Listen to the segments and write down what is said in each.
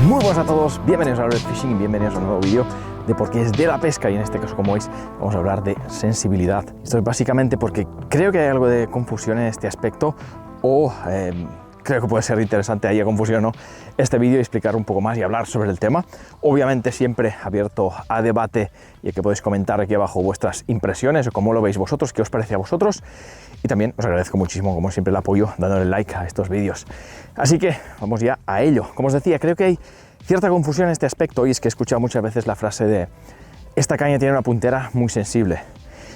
Muy buenas a todos, bienvenidos a Red Fishing y bienvenidos a un nuevo vídeo de por qué es de la pesca, y en este caso, como veis, vamos a hablar de sensibilidad. Esto es básicamente porque creo que hay algo de confusión en este aspecto, o creo que puede ser interesante, haya confusión o no, este vídeo y explicar un poco más y hablar sobre el tema. Obviamente siempre abierto a debate y que podéis comentar aquí abajo vuestras impresiones o cómo lo veis vosotros, qué os parece a vosotros. Y también os agradezco muchísimo, como siempre, el apoyo dándole like a estos vídeos. Así que vamos ya a ello. Como os decía, creo que hay cierta confusión en este aspecto, y es que he escuchado muchas veces la frase de esta caña tiene una puntera muy sensible.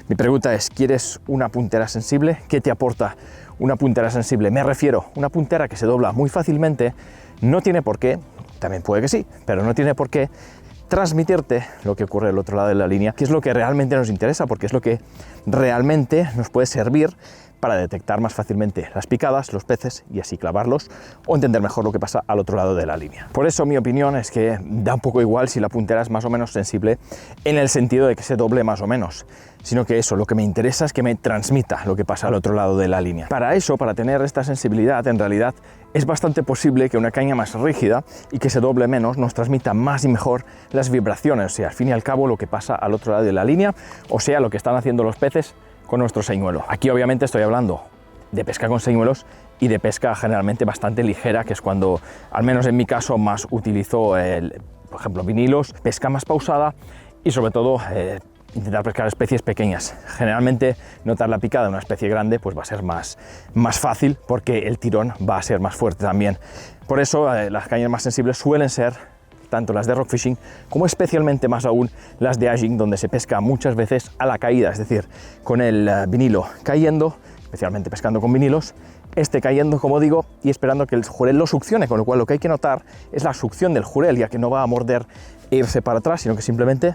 Mi pregunta es, ¿quieres una puntera sensible? ¿Qué te aporta una puntera sensible? Me refiero a una puntera que se dobla muy fácilmente, no tiene por qué, también puede que sí, pero no tiene por qué transmitirte lo que ocurre al otro lado de la línea, que es lo que realmente nos interesa, porque es lo que realmente nos puede servir para detectar más fácilmente las picadas, los peces, y así clavarlos o entender mejor lo que pasa al otro lado de la línea. Por eso mi opinión es que da un poco igual si la puntera es más o menos sensible en el sentido de que se doble más o menos, sino que eso, lo que me interesa es que me transmita lo que pasa al otro lado de la línea. Para eso, para tener esta sensibilidad, en realidad es bastante posible que una caña más rígida y que se doble menos nos transmita más y mejor las vibraciones, o sea, al fin y al cabo lo que pasa al otro lado de la línea, o sea, lo que están haciendo los peces con nuestro señuelo. Aquí obviamente estoy hablando de pesca con señuelos y de pesca generalmente bastante ligera, que es cuando, al menos en mi caso, más utilizo, por ejemplo, vinilos, pesca más pausada y sobre todo intentar pescar especies pequeñas. Generalmente notar la picada de una especie grande pues va a ser más fácil, porque el tirón va a ser más fuerte también. Por eso las cañas más sensibles suelen ser tanto las de rock fishing como especialmente más aún las de edging, donde se pesca muchas veces a la caída, es decir, con el vinilo cayendo, especialmente pescando con vinilos, cayendo, como digo, y esperando que el jurel lo succione, con lo cual lo que hay que notar es la succión del jurel, ya que no va a morder e irse para atrás, sino que simplemente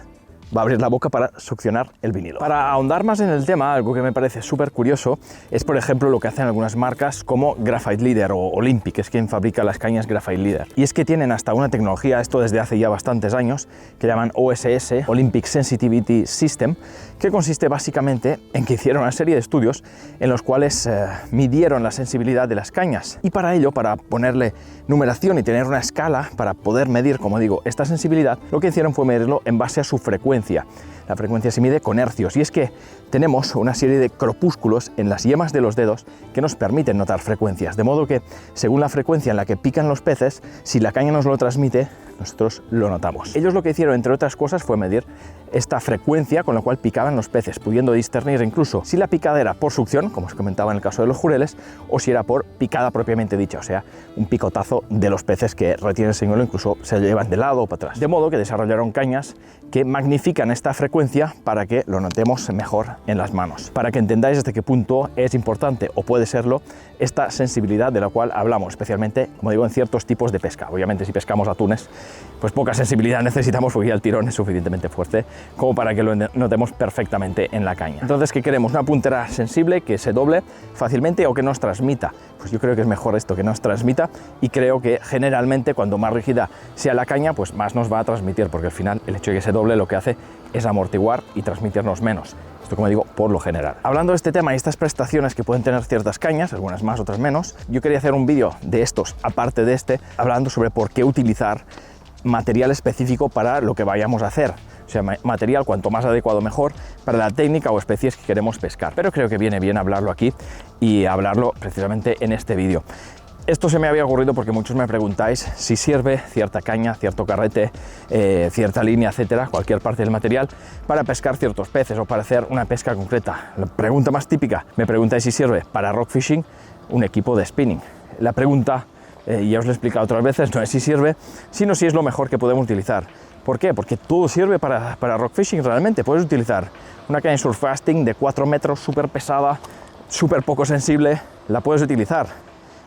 va a abrir la boca para succionar el vinilo. Para ahondar más en el tema, algo que me parece súper curioso es, por ejemplo, lo que hacen algunas marcas como Graphite Leader o Olympic, es quien fabrica las cañas Graphite Leader. Y es que tienen hasta una tecnología, esto desde hace ya bastantes años, que llaman OSS, Olympic Sensitivity System, que consiste básicamente en que hicieron una serie de estudios en los cuales midieron la sensibilidad de las cañas. Y para ello, para ponerle numeración y tener una escala para poder medir, como digo, esta sensibilidad, lo que hicieron fue medirlo en base a su frecuencia. La frecuencia se mide con hercios, y es que tenemos una serie de corpúsculos en las yemas de los dedos que nos permiten notar frecuencias, de modo que según la frecuencia en la que pican los peces, si la caña nos lo transmite, nosotros lo notamos. Ellos lo que hicieron, entre otras cosas, fue medir esta frecuencia con la cual picaban los peces, pudiendo discernir incluso si la picada era por succión, como os comentaba en el caso de los jureles, o si era por picada propiamente dicha, o sea, un picotazo de los peces que retienen el señuelo, incluso se llevan de lado o para atrás. De modo que desarrollaron cañas que magnifican esta frecuencia para que lo notemos mejor en las manos. Para que entendáis hasta qué punto es importante, o puede serlo, esta sensibilidad de la cual hablamos, especialmente, como digo, en ciertos tipos de pesca. Obviamente, si pescamos atunes, pues poca sensibilidad necesitamos, porque ya el tirón es suficientemente fuerte como para que lo notemos perfectamente en la caña. Entonces, ¿qué queremos? Una puntera sensible que se doble fácilmente o que nos transmita. Pues yo creo que es mejor esto, que nos transmita, y creo que generalmente cuando más rígida sea la caña, pues más nos va a transmitir, porque al final el hecho de que se doble lo que hace es amortiguar y transmitirnos menos. Esto, como digo, por lo general. Hablando de este tema y estas prestaciones que pueden tener ciertas cañas, algunas más, otras menos, yo quería hacer un vídeo de estos, aparte de este, hablando sobre por qué utilizar material específico para lo que vayamos a hacer. O sea, material cuanto más adecuado mejor para la técnica o especies que queremos pescar. Pero creo que viene bien hablarlo aquí y hablarlo precisamente en este vídeo. Esto se me había ocurrido porque muchos me preguntáis si sirve cierta caña, cierto carrete, cierta línea, etcétera, cualquier parte del material, para pescar ciertos peces o para hacer una pesca concreta. La pregunta más típica, me preguntáis si sirve para rock fishing un equipo de spinning. La pregunta, ya os lo he explicado otras veces, no es si sirve, sino si es lo mejor que podemos utilizar. ¿Por qué? Porque todo sirve para rock fishing realmente. Puedes utilizar una caña surfcasting de 4 metros, súper pesada, súper poco sensible, la puedes utilizar.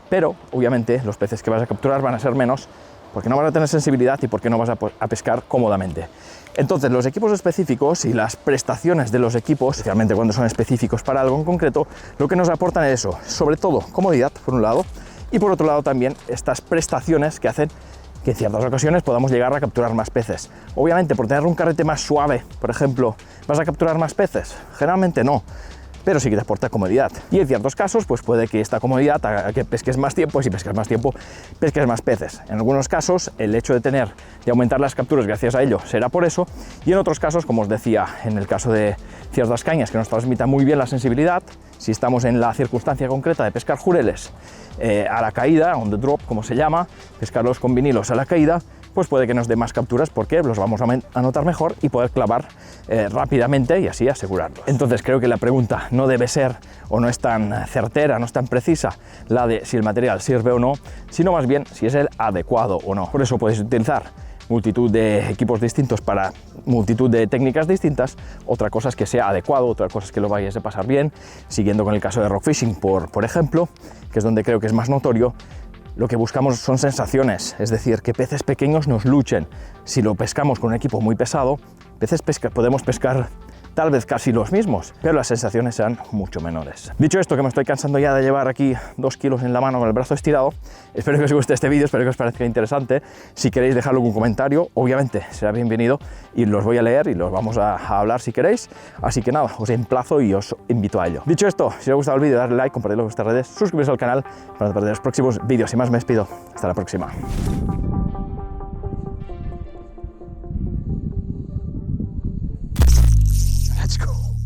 Pero, obviamente, los peces que vas a capturar van a ser menos, porque no vas a tener sensibilidad y porque no vas a pescar cómodamente. Entonces, los equipos específicos y las prestaciones de los equipos, especialmente cuando son específicos para algo en concreto, lo que nos aportan es eso, sobre todo comodidad, por un lado, y por otro lado también estas prestaciones que hacen que en ciertas ocasiones podamos llegar a capturar más peces. Obviamente, por tener un carrete más suave, por ejemplo, ¿vas a capturar más peces? Generalmente no. pero sí que te aporta comodidad. Y en ciertos casos, pues puede que esta comodidad haga que pesques más tiempo, y si pescas más tiempo, pesques más peces. En algunos casos, el hecho de aumentar las capturas gracias a ello será por eso, y en otros casos, como os decía, en el caso de ciertas cañas que nos transmitan muy bien la sensibilidad, si estamos en la circunstancia concreta de pescar jureles a la caída, on the drop, como se llama, pescarlos con vinilos a la caída, pues puede que nos dé más capturas porque los vamos a notar mejor y poder clavar rápidamente y así asegurarlos. Entonces creo que la pregunta no debe ser, o no es tan certera, no es tan precisa, la de si el material sirve o no, sino más bien si es el adecuado o no. Por eso podéis utilizar multitud de equipos distintos para multitud de técnicas distintas. Otra cosa es que sea adecuado, otra cosa es que lo vayáis a pasar bien. Siguiendo con el caso de rock fishing, por ejemplo, que es donde creo que es más notorio, lo que buscamos son sensaciones, es decir, que peces pequeños nos luchen. Si lo pescamos con un equipo muy pesado, podemos pescar tal vez casi los mismos, pero las sensaciones serán mucho menores. Dicho esto, que me estoy cansando ya de llevar aquí 2 kilos en la mano con el brazo estirado, espero que os guste este vídeo, espero que os parezca interesante. Si queréis dejar algún comentario, obviamente será bienvenido y los voy a leer y los vamos a hablar si queréis. Así que nada, os emplazo y os invito a ello. Dicho esto, si os ha gustado el vídeo, darle like, compartirlo en vuestras redes, suscribiros al canal para no perder los próximos vídeos. Sin más, me despido. Hasta la próxima. Let's go.